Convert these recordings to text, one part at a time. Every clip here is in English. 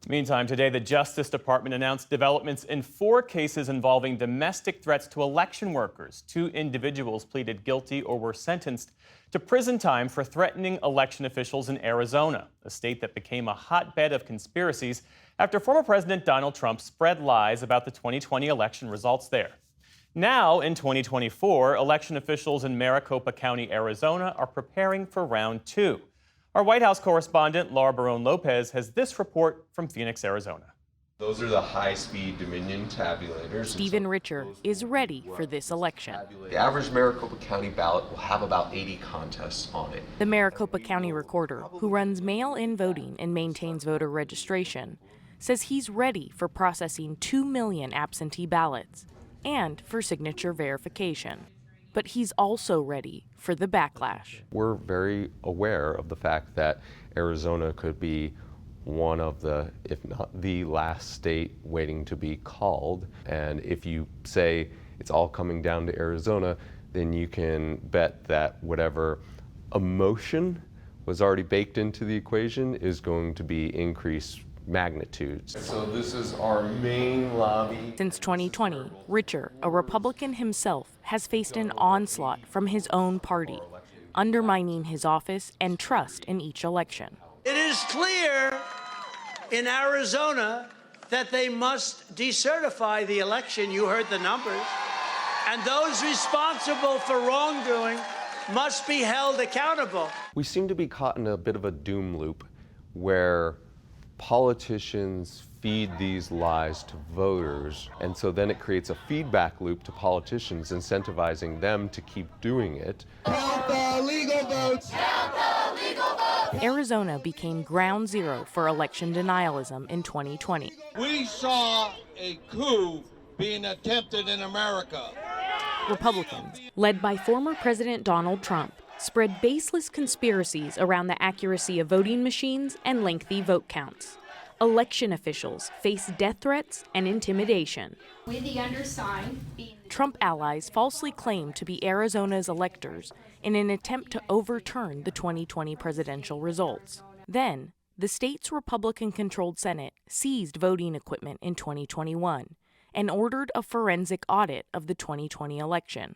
Meantime, today the Justice Department announced developments in 4 cases involving domestic threats to election workers. 2 individuals pleaded guilty or were sentenced to prison time for threatening election officials in Arizona, a state that became a hotbed of conspiracies after former President Donald Trump spread lies about the 2020 election results there. Now, in 2024, election officials in Maricopa County, Arizona are preparing for round 2. Our White House correspondent, Laura Barone-Lopez, has this report from Phoenix, Arizona. Those are the high-speed Dominion tabulators. Stephen Richer is ready for this election. The average Maricopa County ballot will have about 80 contests on it. The Maricopa County recorder, who runs mail-in voting and maintains voter registration, says he's ready for processing 2 million absentee ballots and for signature verification. But he's also ready for the backlash. We're very aware of the fact that Arizona could be one of the, if not the last state waiting to be called. And if you say it's all coming down to Arizona, then you can bet that whatever emotion was already baked into the equation is going to be increased magnitudes. So this is our main lobby. Since 2020, Richer, a Republican himself, has faced an onslaught from his own party, undermining his office and trust in each election. It is clear in Arizona that they must decertify the election. You heard the numbers. And those responsible for wrongdoing must be held accountable. We seem to be caught in a bit of a doom loop where politicians feed these lies to voters, and so then it creates a feedback loop to politicians, incentivizing them to keep doing it. Count the illegal votes! Count the illegal votes! Arizona became ground zero for election denialism in 2020. We saw a coup being attempted in America. Republicans, led by former President Donald Trump, spread baseless conspiracies around the accuracy of voting machines and lengthy vote counts. Election officials face death threats and intimidation. We, the undersigned, Trump allies falsely claimed to be Arizona's electors in an attempt to overturn the 2020 presidential results. Then, the state's Republican-controlled Senate seized voting equipment in 2021 and ordered a forensic audit of the 2020 election.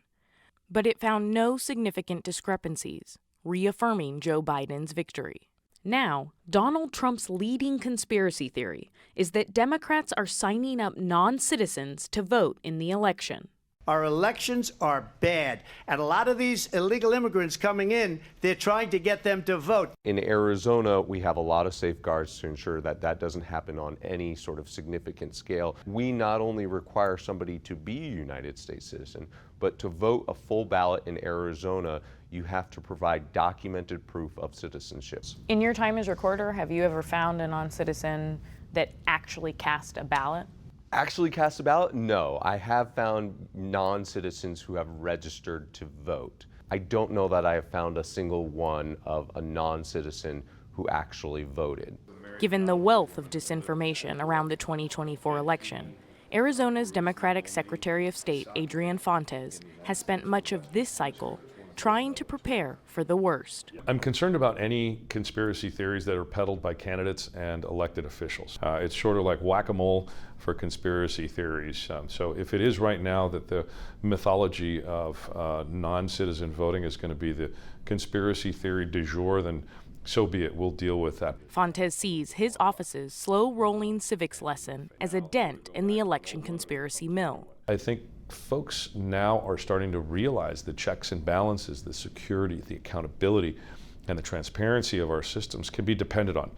But it found no significant discrepancies, reaffirming Joe Biden's victory. Now, Donald Trump's leading conspiracy theory is that Democrats are signing up non-citizens to vote in the election. Our elections are bad. And a lot of these illegal immigrants coming in, they're trying to get them to vote. In Arizona, we have a lot of safeguards to ensure that that doesn't happen on any sort of significant scale. We not only require somebody to be a United States citizen, but to vote a full ballot in Arizona, you have to provide documented proof of citizenship. In your time as recorder, have you ever found a non-citizen that actually cast a ballot? Actually cast a ballot? No. I have found non-citizens who have registered to vote. I don't know that I have found a single one of a non-citizen who actually voted. Given the wealth of disinformation around the 2024 election, Arizona's Democratic Secretary of State, Adrian Fontes, has spent much of this cycle trying to prepare for the worst. I'm concerned about any conspiracy theories that are peddled by candidates and elected officials. It's sort of like whack-a-mole for conspiracy theories. So if it is right now that the mythology of non-citizen voting is going to be the conspiracy theory du jour, then so be it. We'll deal with that. Fontes sees his office's slow-rolling civics lesson as a dent in the election conspiracy mill. I think folks now are starting to realize the checks and balances, the security, the accountability, and the transparency of our systems can be depended on.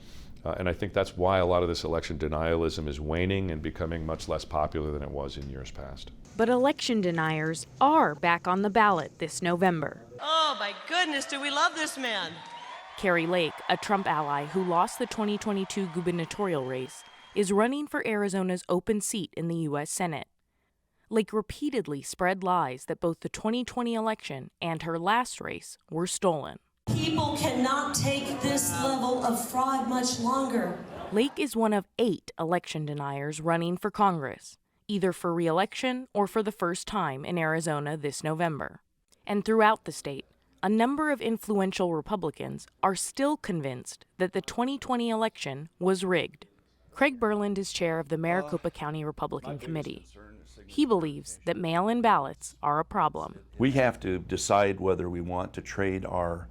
And I think that's why a lot of this election denialism is waning and becoming much less popular than it was in years past. But election deniers are back on the ballot this November. Oh my goodness, do we love this man? Kari Lake, a Trump ally who lost the 2022 gubernatorial race, is running for Arizona's open seat in the U.S. Senate. Lake repeatedly spread lies that both the 2020 election and her last race were stolen. People cannot take this level of fraud much longer. Lake is one of 8 election deniers running for Congress, either for re-election or for the first time in Arizona this November. And throughout the state, a number of influential Republicans are still convinced that the 2020 election was rigged. Craig Berland is chair of the Maricopa County Republican Committee. He believes that mail-in ballots are a problem. We have to decide whether we want to trade our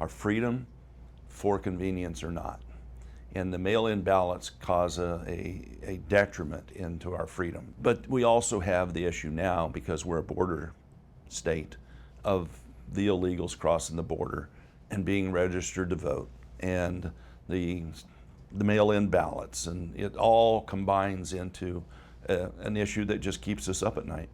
freedom for convenience or not. And the mail-in ballots cause a detriment into our freedom. But we also have the issue now, because we're a border state, of the illegals crossing the border and being registered to vote, and the mail-in ballots, and it all combines into an issue that just keeps us up at night.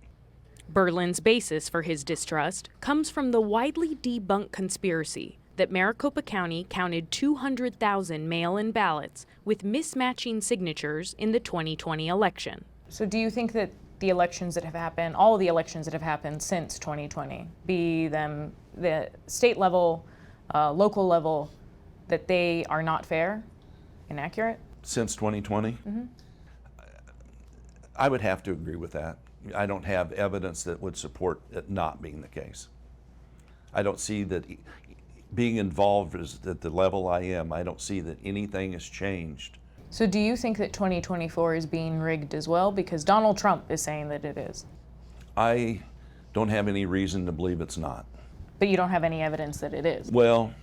Berland's basis for his distrust comes from the widely debunked conspiracy that Maricopa County counted 200,000 mail-in ballots with mismatching signatures in the 2020 election. So do you think that the elections that have happened, all the elections that have happened since 2020, be them the state level, local level, that they are not fair, inaccurate? Since 2020? Mm-hmm. I would have to agree with that. I don't have evidence that would support it not being the case. I don't see that being involved at the level I am, I don't see that anything has changed. So do you think that 2024 is being rigged as well? Because Donald Trump is saying that it is. I don't have any reason to believe it's not. But you don't have any evidence that it is? Well,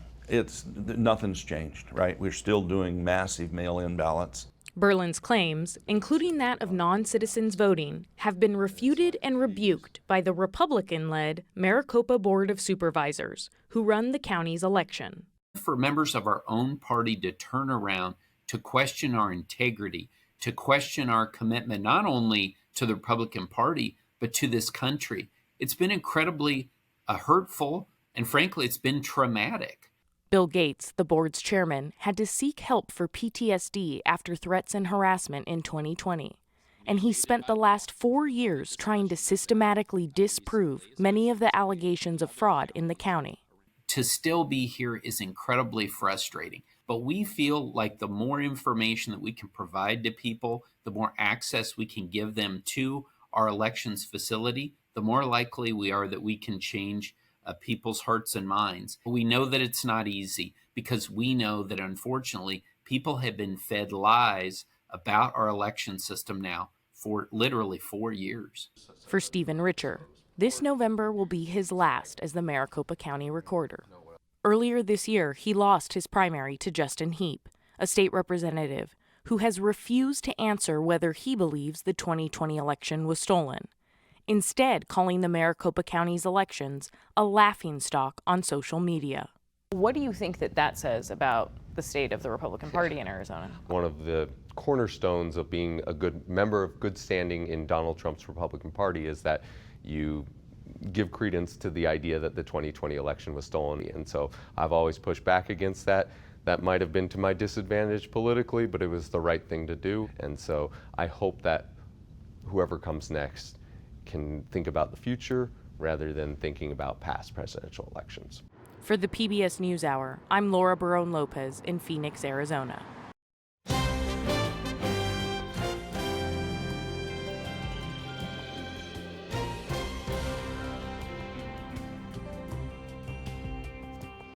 nothing's changed, right? We're still doing massive mail-in ballots. Berland's claims, including that of non-citizens voting, have been refuted and rebuked by the Republican-led Maricopa Board of Supervisors, who run the county's election. For members of our own party to turn around, to question our integrity, to question our commitment not only to the Republican Party, but to this country, it's been incredibly hurtful, and frankly, it's been traumatic. Bill Gates, the board's chairman, had to seek help for PTSD after threats and harassment in 2020. And he spent the last 4 years trying to systematically disprove many of the allegations of fraud in the county. To still be here is incredibly frustrating. But we feel like the more information that we can provide to people, the more access we can give them to our elections facility, the more likely we are that we can change people's hearts and minds. We know that it's not easy, because we know that unfortunately people have been fed lies about our election system now for literally 4 years. For Stephen Richer, this November will be his last as the Maricopa County Recorder. Earlier this year, he lost his primary to Justin Heap, a state representative who has refused to answer whether he believes the 2020 election was stolen, instead calling the Maricopa County's elections a laughingstock on social media. What do you think that says about the state of the Republican Party in Arizona? One of the cornerstones of being a good member of good standing in Donald Trump's Republican Party is that you give credence to the idea that the 2020 election was stolen. And so I've always pushed back against that. That might have been to my disadvantage politically, but it was the right thing to do. And so I hope that whoever comes next can think about the future rather than thinking about past presidential elections. For the PBS NewsHour, I'm Laura Barone Lopez in Phoenix, Arizona.